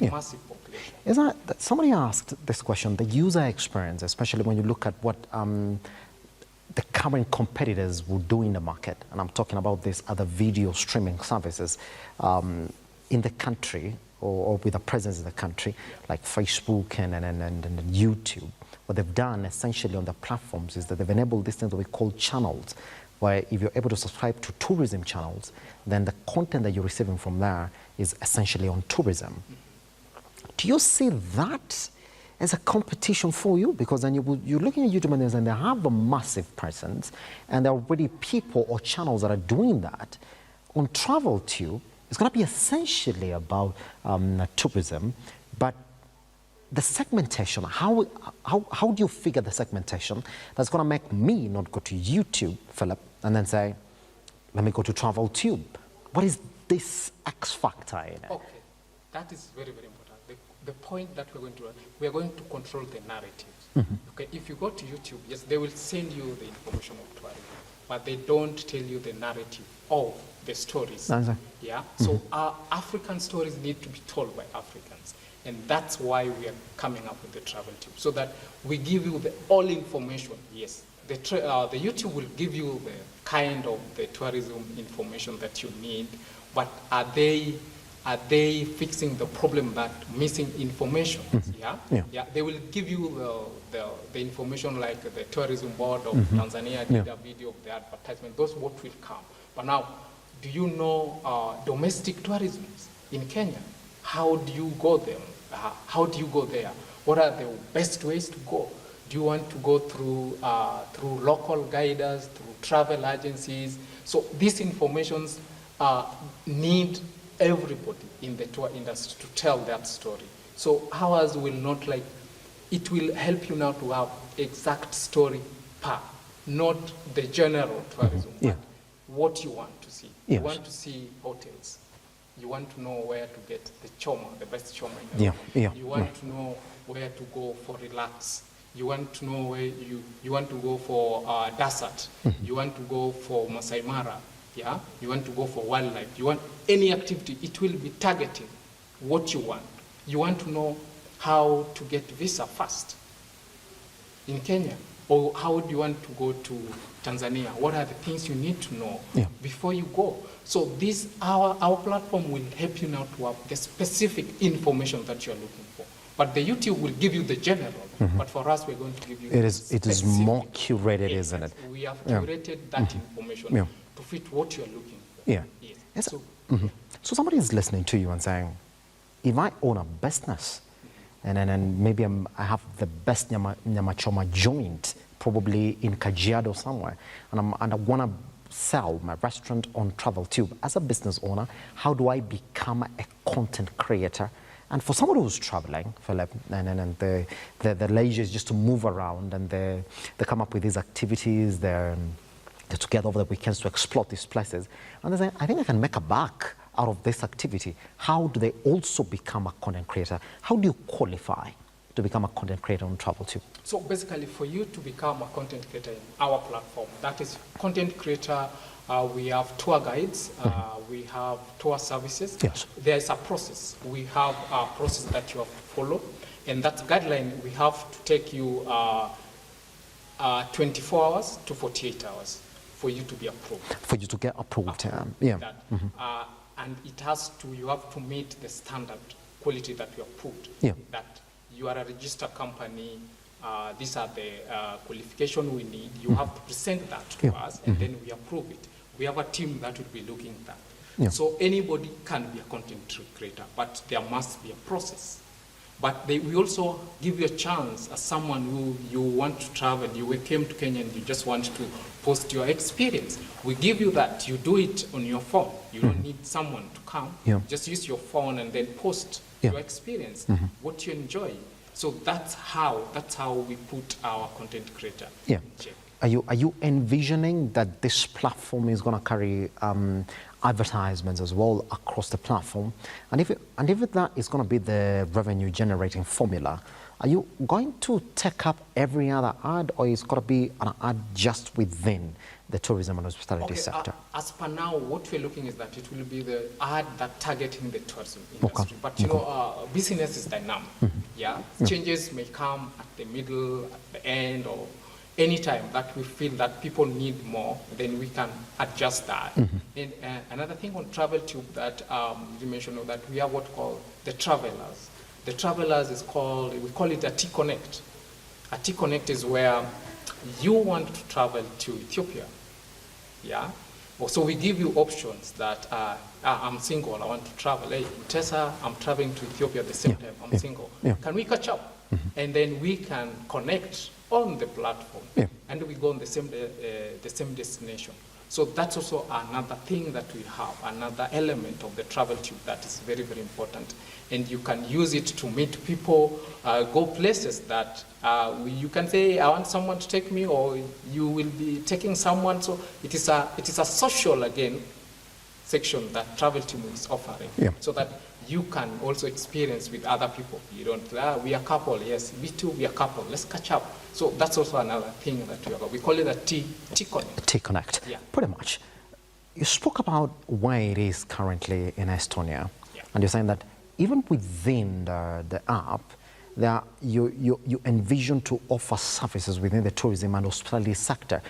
population. Is that somebody asked this question, the user experience, especially when you look at what the current competitors will do in the market, and I'm talking about these other video streaming services in the country or with a presence in the country, like Facebook and YouTube. What they've done essentially on the platforms is that they've enabled these things that we call channels, where if you're able to subscribe to tourism channels, then the content that you're receiving from there is essentially on tourism. Do you see that as a competition for you? Because then you're looking at YouTube and they have a massive presence, and there are already people or channels that are doing that. On TravelTube, it's going to be essentially about tourism, but the segmentation, how do you figure the segmentation that's going to make me not go to YouTube, Philip, and then say, let me go to TravelTube? What is this X factor in it? Okay, that is very, very important. The point that we are going to control the narrative. Okay, if you go to YouTube, yes, they will send you the information of tourism, but they don't tell you the narrative of the stories. So our African stories need to be told by Africans. And that's why we are coming up with the TravelTube, so that we give you all information. Yes, the YouTube will give you the kind of the tourism information that you need, but are they fixing the problem that missing information? They will give you the information, like the tourism board of Tanzania did a video of the advertisement. Those what will come. But now, do you know domestic tourism in Kenya? How do you go there? How do you go there? What are the best ways to go? Do you want to go through local guiders, through travel agencies? So these informations need everybody in the tour industry to tell that story. So ours will not it will help you now to have exact story part, not the general tourism, but what you want to see. You want to see hotels. You want to know where to get the choma, the best choma in the world. You want to know where to go for relax. You want to know where you want to go for desert. You want to go for Masai Mara. You want to go for wildlife. You want any activity. It will be targeting what you want. You want to know how to get visa fast in Kenya, or how do you want to go to Tanzania? What are the things you need to know before you go? So this our platform will help you now to have the specific information that you are looking for. But the YouTube will give you the general. But for us, we're going to give you it is more curated, isn't it? We have curated that information to fit what you are looking for. So somebody is listening to you and saying, if I own a business, and maybe I have the best nyama choma joint, probably in Kajiado somewhere, and I want to sell my restaurant on TravelTube. As a business owner, how do I become a content creator? And for someone who's traveling, Philip, and the leisure is just to move around, and they come up with these activities, they're together over the weekends to explore these places, and they say, I think I can make a buck out of this activity, how do they also become a content creator? How do you qualify to become a content creator on TravelTube? So basically, for you to become a content creator in our platform, that is content creator, we have tour guides, we have tour services. Yes. There's a process. We have a process that you have to follow, and that guideline, we have to take you 24 hours to 48 hours for you to be approved. For you to get approved, yeah. And it has to, you have to meet the standard quality that you approved. Yeah. That you are a registered company, these are the qualifications we need. You have to present that to us, and then we approve it. We have a team that will be looking at that. Yeah. So anybody can be a content creator, but there must be a process. But we also give you a chance as someone who you want to travel, you came to Kenya and you just want to post your experience. We give you that. You do it on your phone. You don't need someone to come. Yeah. Just use your phone and then post your experience, what you enjoy. So that's how we put our content creator in check. Are you envisioning that this platform is going to carry advertisements as well across the platform? And if that is going to be the revenue generating formula, are you going to take up every other ad, or is it going to be an ad just within the tourism and hospitality sector? As per now, what we're looking is that it will be the ad that targeting the tourism industry. But you know, business is dynamic. Changes may come at the middle, at the end, or anytime that we feel that people need more, then we can adjust that. And another thing on TravelTube that you mentioned, that we have what called the travelers. The travelers is called, we call it a T-Connect. A T-Connect is where you want to travel to Ethiopia. So we give you options that I'm single, I want to travel. Hey, Tessa, I'm traveling to Ethiopia at the same time, I'm single. Can we catch up? And then we can connect on the platform, and we go on the same destination. So that's also another thing that we have, another element of the TravelTube that is very, very important. And you can use it to meet people, go places that you can say, I want someone to take me, or you will be taking someone. So it is a social, again, section that TravelTube is offering, so that you can also experience with other people. You don't, we are a couple, yes, me too, we are a couple, let's catch up. So that's also another thing that we have. We call it a T-Connect. T-Connect, pretty much. You spoke about where it is currently in Estonia, and you're saying that even within the app, you envision to offer services within the tourism and hospitality sector.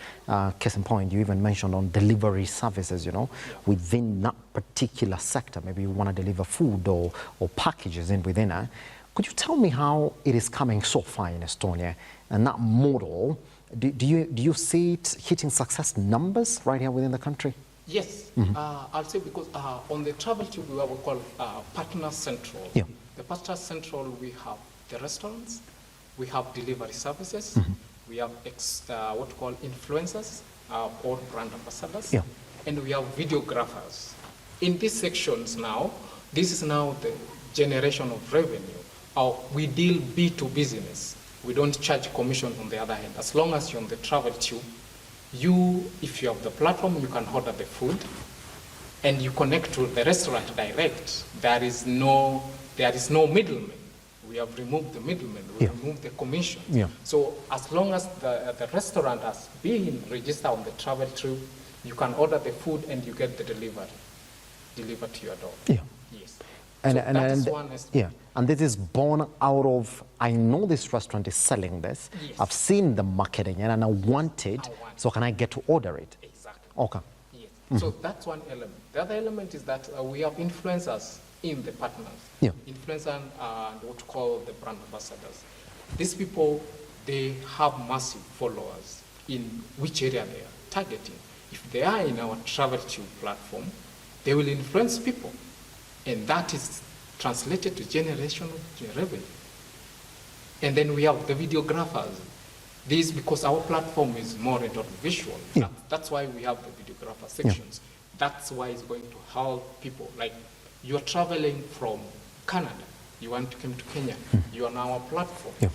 Case in point, you even mentioned on delivery services, you know, within that particular sector. Maybe you want to deliver food or packages within it. Could you tell me how it is coming so far in Estonia? And that model, do you see it hitting success numbers right here within the country? Yes, I'll say because on the TravelTube we have what we call Partner Central. The Partner Central, we have the restaurants, we have delivery services, we have what we call influencers or brand ambassadors, and we have videographers. In these sections now, this is now the generation of revenue. We deal B2 business. We don't charge commission on the other hand. As long as you're on the TravelTube, if you have the platform, you can order the food, and you connect to the restaurant direct. There is no middleman. We have removed the middleman. We removed the commission. So as long as the restaurant has been registered on the TravelTube, you can order the food and you get the delivered to your door. Yes. And this is born out of, I know this restaurant is selling this. I've seen the marketing and I want it. So can I get to order it? Exactly. Okay. Yes. So that's one element. The other element is that we have influencers in the partners. Influencers and what we call the brand ambassadors. These people, they have massive followers in which area they are targeting. If they are in our TravelTube platform, they will influence people. And that is translated to generation of revenue. And then we have the videographers. This because our platform is more into visual. That's why we have the videographer sections. That's why it's going to help people. Like you're traveling from Canada, you want to come to Kenya, you're on our platform.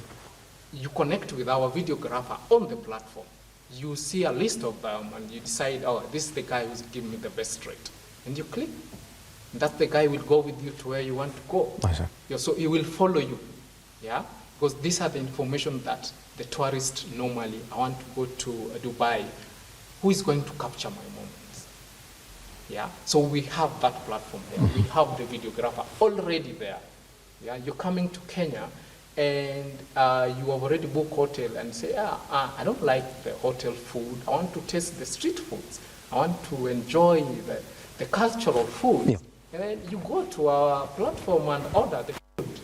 You connect with our videographer on the platform. You see a list of them and you decide, oh, this is the guy who's giving me the best rate. And you click. That the guy will go with you to where you want to go. Yeah, so he will follow you, yeah? Because these are the information that the tourist normally, I want to go to Dubai, who is going to capture my moments? Yeah, so we have that platform there. We have the videographer already there. Yeah, you're coming to Kenya and you have already booked hotel and say, I don't like the hotel food. I want to taste the street foods. I want to enjoy the cultural food. Yeah. And then you go to our platform and order the food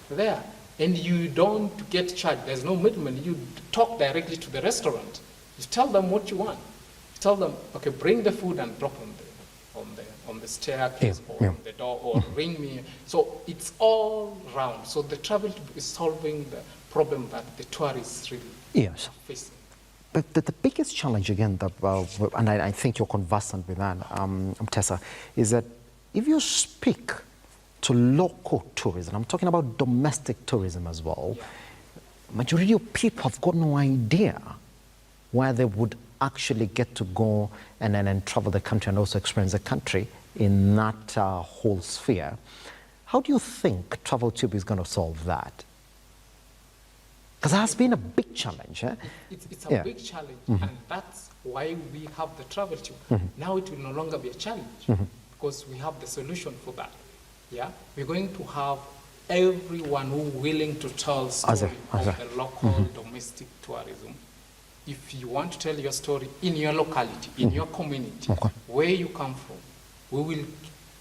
there. And you don't get charged. There's no middleman. You talk directly to the restaurant. You tell them what you want. You tell them, okay, bring the food and drop on the staircase or on the door or ring me. So it's all round. So the travel is solving the problem that the tourists really are facing. But the biggest challenge again, and I think you're conversant with that, Tessa, is that if you speak to local tourism, I'm talking about domestic tourism as well, majority of people have got no idea where they would actually get to go and then travel the country and also experience the country in that whole sphere. How do you think TravelTube is going to solve that? Because it has been a big challenge. Eh? It's a big challenge, and that's why we have the TravelTube. Now it will no longer be a challenge, because we have the solution for that. Yeah, we're going to have everyone who willing to tell story of the local domestic tourism. If you want to tell your story in your locality, in your community, where you come from, we will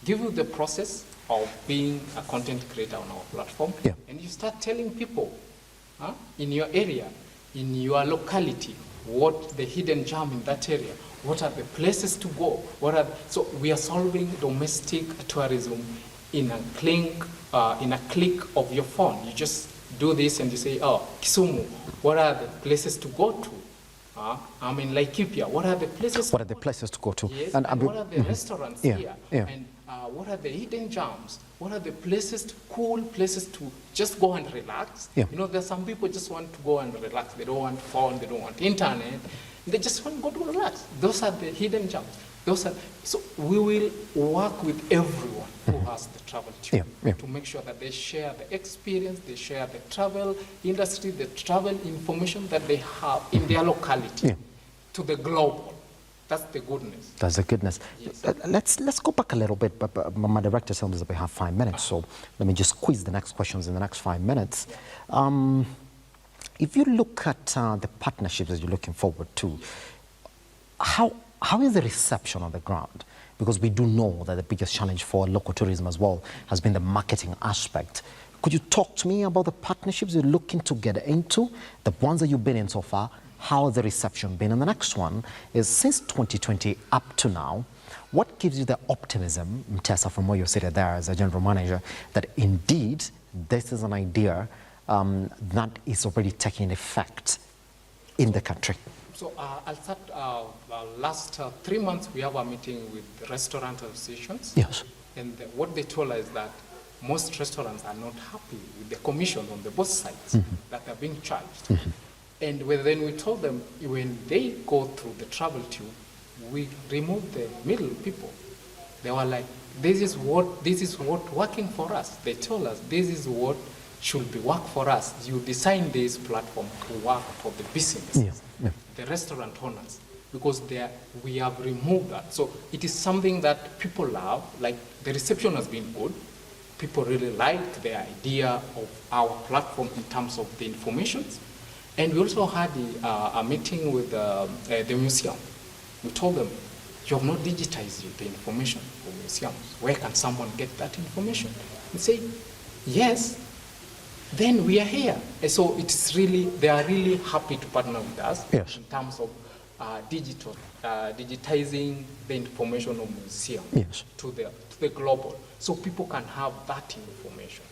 give you the process of being a content creator on our platform, and you start telling people in your area, in your locality, what the hidden gem in that area, what are the places to go, so we are solving domestic tourism in a click of your phone. You just do this and you say, oh, Kisumu, what are the places to go to? I'm in Laikipia, what are the places to go to? Yes, and what are the restaurants here? And what are the hidden gems? What are the places, cool places to just go and relax? You know, there's some people just want to go and relax. They don't want phone, they don't want internet. They just want to go to relax. Those are the hidden gems. So we will work with everyone who has the TravelTube to make sure that they share the experience, they share the travel industry, the travel information that they have in their locality to the global. That's the goodness. That's the goodness. Yes. Let's go back a little bit, but my director tells me that we have 5 minutes, so let me just squeeze the next questions in the next 5 minutes. If you look at the partnerships that you're looking forward to, how is the reception on the ground? Because we do know that the biggest challenge for local tourism as well has been the marketing aspect. Could you talk to me about the partnerships you're looking to get into, the ones that you've been in so far, how has the reception been? And the next one is, since 2020 up to now, what gives you the optimism, Mtesa, from where you're sitting there as a general manager, that indeed this is an idea that is already taking effect in the country? So I'll start, last 3 months we have a meeting with restaurant associations. Yes. And what they told us is that most restaurants are not happy with the commission on the both sides that are being charged. And then we told them, when they go through the TravelTube, we remove the middle people. They were like, this is what working for us. They told us, this is what should be work for us. You design this platform to work for the business, the restaurant owners, because we have removed that. So it is something that people love. Like, the reception has been good. People really like the idea of our platform in terms of the information. And we also had a meeting with the museum. We told them, you have not digitized the information for museums. Where can someone get that information? And say, yes, then we are here. And so it's really, they are really happy to partner with us in terms of digitizing the information of museums to the global, so people can have that information.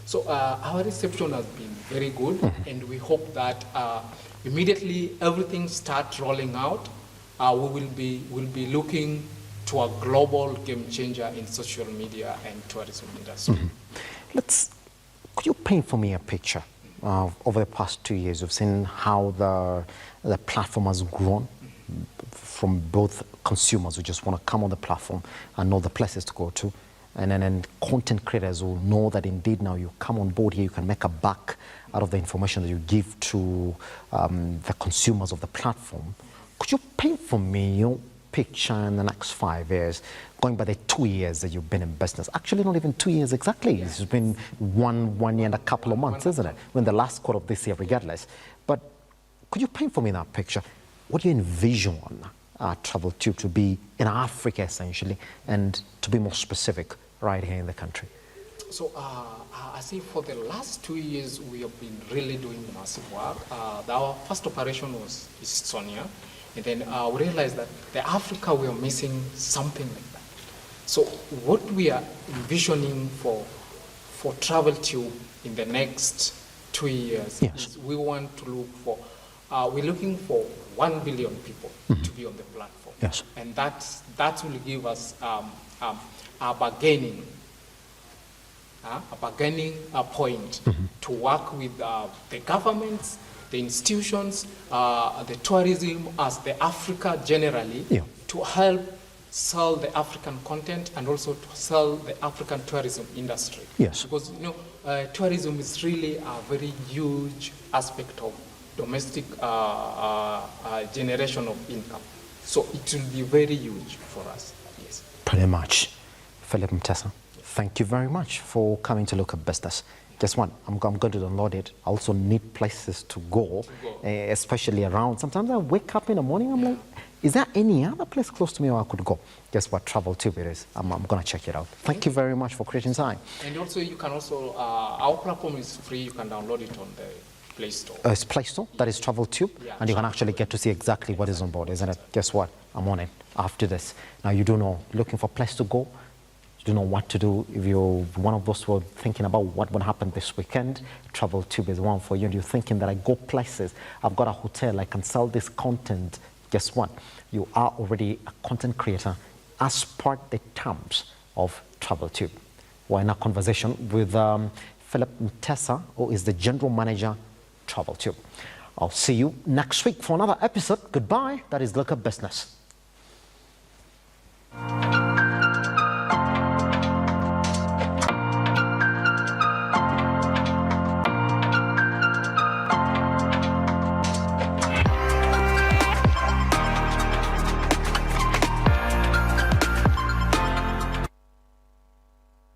So our reception has been very good, and we hope that immediately everything starts rolling out, we will be looking to a global game changer in social media and tourism industry. Could you paint for me a picture over the past 2 years? We've seen how the platform has grown from both consumers who just want to come on the platform and know the places to go to, and content creators will know that indeed now you come on board here, you can make a buck out of the information that you give to the consumers of the platform. Could you paint for me your picture in the next 5 years, going by the 2 years that you've been in business? Actually, not even 2 years exactly. It's been one year and a couple of months, isn't it? When the last quarter of this year, regardless. But could you paint for me that picture? What do you envision TravelTube to be in Africa, essentially, and to be more specific, right here in the country? So I see for the last 2 years, we have been really doing massive work. Our first operation was Estonia, and then we realized that the Africa, we are missing something like that. So what we are envisioning for TravelTube in the next 2 years is we want to look for, we're looking for 1 billion people to be on the platform. Yes. And that will give us a bargaining point to work with the governments, the institutions, the tourism, as the Africa generally, to help sell the African content and also to sell the African tourism industry. Yes. Because tourism is really a very huge aspect of domestic generation of income. So it will be very huge for us. Yes. Pretty much. Philip Mtesa, thank you very much for coming to look at business. Guess what? I'm going to download it. I also need places to go, especially around. Sometimes I wake up in the morning, I'm like, is there any other place close to me where I could go? Guess what? TravelTube it is. I'm going to check it out. Thank you very much for creating time. And also, you can also, our platform is free. You can download it on the Play Store. It's Play Store, that is TravelTube, and you can actually get to see exactly what is on board, isn't it? Guess what? I'm on it after this. Now, you do know, looking for a place to go, you do know what to do. If you're one of those who are thinking about what will happen this weekend, TravelTube is one for you. And you're thinking that I go places, I've got a hotel, I can sell this content. Guess what? You are already a content creator as per the terms of TravelTube. We're in a conversation with Philip Mtesa, who is the general manager, TravelTube. I'll see you next week for another episode. Goodbye. That is Look at Business.